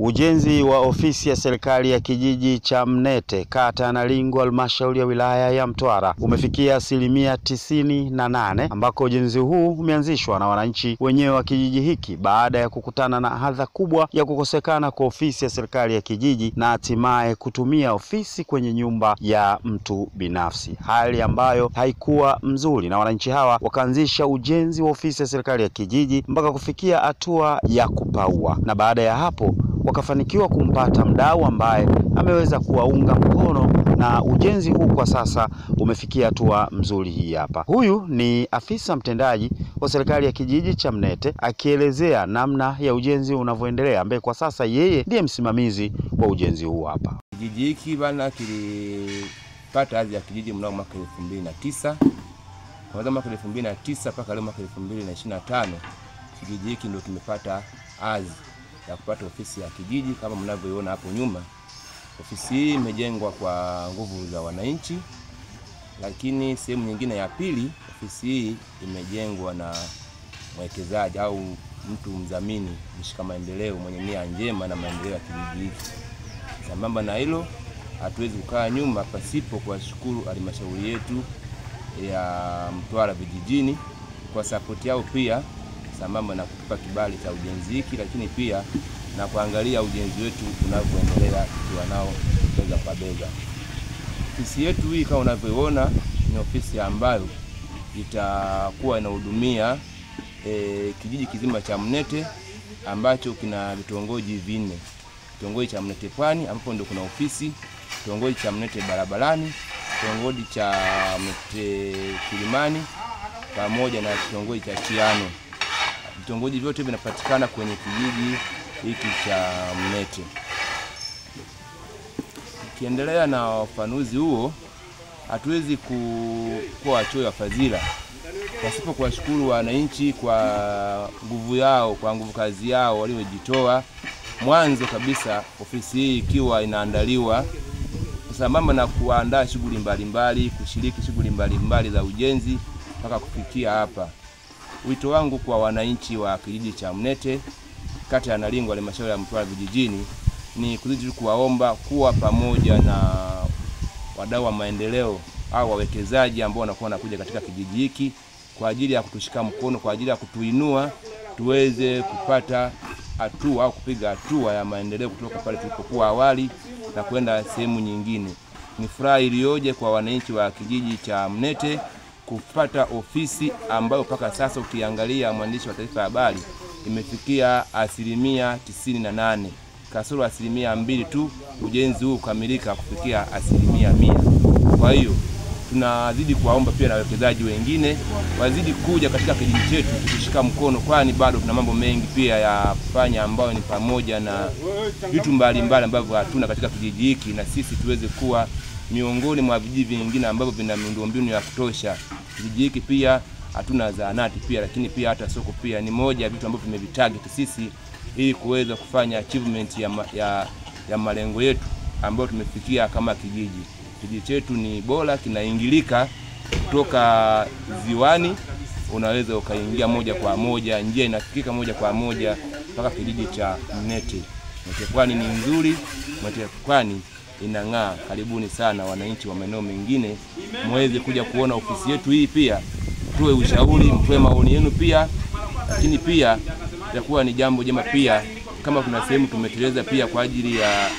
Ujenzi wa ofisi ya serikali ya kijiji cha Mnete, kata ya Nalingu, halmashauri ya wilaya ya Mtwara umefikia 98%, ambako ujenzi huu umeanzishwa na wananchi wenyewe wa kijiji hiki baada ya kukutana na adha kubwa ya kukosekana kwa ofisi ya serikali ya kijiji na hatimaye kutumia ofisi kwenye nyumba ya mtu binafsi, hali ambayo haikuwa mzuri, na wananchi hawa wakaanzisha ujenzi wa ofisi ya serikali ya kijiji mpaka kufikia hatua ya kupaua, na baada ya hapo wakafanikiwa kumpata mdau ambaye ameweza kuwaunga mkono, na ujenzi huu kwa sasa umefikia hatua mzuri hii hapa. Huyu ni afisa mtendaji wa serikali ya kijiji cha Mnete akielezea namna ya ujenzi unavyoendelea, ambaye kwa sasa yeye ndiye msimamizi wa ujenzi huu hapa. Kijiji hiki bana kilipata hadhi ya kijiji mnamo mwaka 2009. Kuanzia mwaka 2009 mpaka leo mwaka 2025 kijiji hiki ndio kimepata hadhi ya kupata ofisi ya kijiji. Kama mnavyoona hapo nyuma, ofisi hii imejengwa kwa nguvu za wananchi, lakini sehemu nyingine ya pili, ofisi hii imejengwa na mwekezaji au mtu mdhamini mshika maendeleo mwenye nia njema na maendeleo ya kijiji hiki. Sambamba na hilo, hatuwezi kukaa nyuma pasipo kuwashukuru halmashauri yetu ya Mtwara vijijini kwa support yao, pia sambamba na kutupa kibali cha ujenzi hiki, lakini pia na kuangalia ujenzi wetu unavyoendelea tukiwa nao bega kwa bega. Ofisi yetu hii kama unavyoona ni ofisi ambayo itakuwa inahudumia kijiji kizima cha Mnete ambacho kina vitongoji vinne. Kitongoji cha Mnete Pwani ambapo ndio kuna ofisi, kitongoji cha Mnete Barabarani, kitongoji cha Mnete Kilimani pamoja na kitongoji cha Chiano. Vitongoji vyote vinapatikana kwenye kijiji hiki cha Mnete. Kiendelea na ufanuzi huo, hatuwezi kuwa wachoyo wa fadhila pasipo kuwashukuru wananchi kwa nguvu yao, kwa nguvu kazi yao waliojitoa. Mwanzo kabisa ofisi hii ikiwa inaandaliwa sambamba na kuandaa shughuli mbalimbali, kushiriki shughuli mbalimbali za ujenzi mpaka kufikia hapa. Wito wangu kwa wananchi wa kijiji cha Mnete, kata ya Nalingu, halmashauri ya Mtwara vijijini, ni kuzidi kuwaomba kuwa pamoja na wadau wa maendeleo au wawekezaji ambao wanakuwa wanakuja katika kijiji hiki kwa ajili ya kutushika mkono, kwa ajili ya kutuinua tuweze kupata hatua au kupiga hatua ya maendeleo kutoka pale tulipokuwa awali na kwenda sehemu nyingine. Ni furaha iliyoje kwa wananchi wa kijiji cha Mnete kupata ofisi ambayo mpaka sasa ukiangalia, mwandishi wa Taifa Habari, imefikia 98%, kasoro 2% tu ujenzi huu kukamilika kufikia 100%. Kwa hiyo tunazidi kuwaomba pia na wawekezaji wengine wazidi kuja katika kijiji chetu kutushika mkono, kwani bado tuna mambo mengi pia ya kufanya ambayo ni pamoja na vitu mbalimbali ambavyo hatuna katika kijiji hiki, na sisi tuweze kuwa miongoni mwa vijiji vingine ambavyo vina miundombinu ya kutosha. Kijiji hiki pia hatuna zahanati pia, lakini pia hata soko pia ni moja ya vitu ambavyo tumevitarget sisi ili kuweza kufanya achievement ya malengo yetu ambayo tumefikia kama kijiji. Kijiji chetu ni bora, kinaingilika kutoka ziwani, unaweza ukaingia moja kwa moja, njia inafikika moja kwa moja mpaka kijiji cha Mnete. Mnete Pwani ni nzuri, Mnete Pwani inang'aa. Karibuni sana wananchi wa maeneo mengine muweze kuja kuona ofisi yetu hii, pia tuwe ushauri, mtoe maoni yenu pia, lakini pia itakuwa ni jambo jema pia kama kuna sehemu tumeteleza pia kwa ajili ya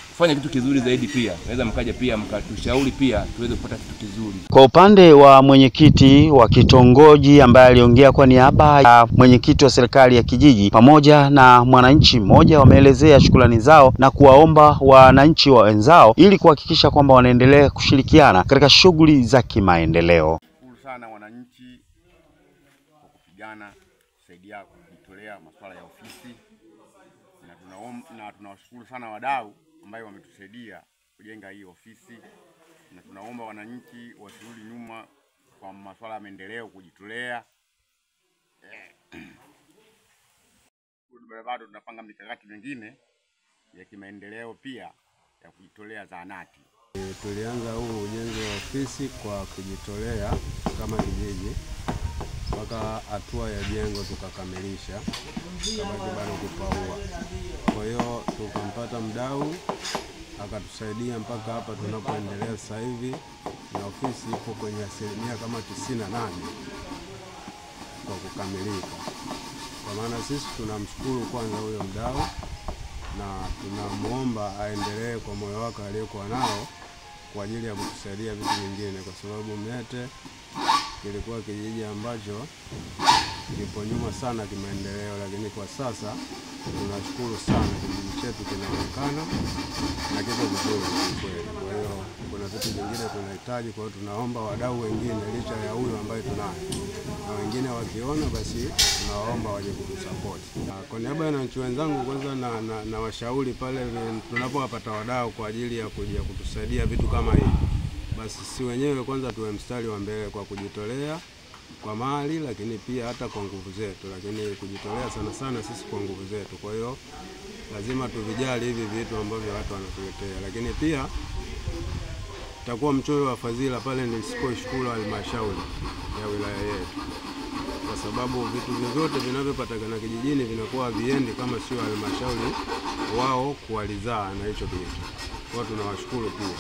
kufanya kitu kizuri zaidi, pia naweza mkaja pia mkatushauri pia tuweze kupata kitu kizuri. Kwa upande wa mwenyekiti wa kitongoji ambaye aliongea kwa niaba ya mwenyekiti wa serikali ya kijiji pamoja na mwananchi mmoja, wameelezea shukrani zao na kuwaomba wananchi wa wenzao ili kuhakikisha kwamba wanaendelea kushirikiana katika shughuli za kimaendeleo. Shukuru sana wananchi kwa kupigana kusaidia kujitolea masuala ya ofisi, na tunawashukuru sana wadau ambao wametusaidia kujenga hii ofisi, na tunaomba wananchi wasirudi nyuma kwa masuala ya maendeleo, kujitolea. Bado tunapanga mikakati mingine ya kimaendeleo pia ya kujitolea zahanati. Tulianza huu ujenzi wa ofisi kwa kujitolea kama kijiji, mpaka hatua ya jengo tukakamilisha, kabaki bado kupaua. Kwa hiyo tukampata mdau akatusaidia mpaka hapa tunapoendelea sasa hivi, na ofisi ipo kwenye asilimia kama 98 kwa kukamilika. Kwa maana sisi tunamshukuru kwanza huyo mdau na tunamuomba aendelee kwa moyo wake aliyokuwa nao kwa ajili ya kutusaidia vitu vingine, kwa sababu Mnete kilikuwa kijiji ambacho kipo nyuma sana kimaendeleo, lakini kwa sasa tunashukuru sana kijiji chetu kinaonekana na kipo vizuri kweli. Kwa hiyo kuna vitu vingine tunahitaji, kwa hiyo tunaomba wadau wengine licha ya huyo ambaye tunaye, na wengine wakiona basi tunawaomba waje kutusupport. Kwa niaba ya wananchi wenzangu, kwanza na washauri pale tunapowapata wadau kwa ajili ya kuja kutusaidia vitu kama hivi, basi si wenyewe kwanza tuwe mstari wa mbele kwa kujitolea kwa mali, lakini pia hata kwa nguvu zetu, lakini kujitolea sana sana sisi kwa nguvu zetu. Kwa hiyo lazima tuvijali hivi vitu ambavyo watu wanatuletea, lakini pia takuwa mchoyo wa fadhila pale nisiposhukuru halmashauri ya wilaya yetu, kwa sababu vitu vyote vinavyopatikana kijijini vinakuwa viendi kama sio halmashauri wao kuwalizaa na hicho kitu. Kwa hiyo tunawashukuru pia.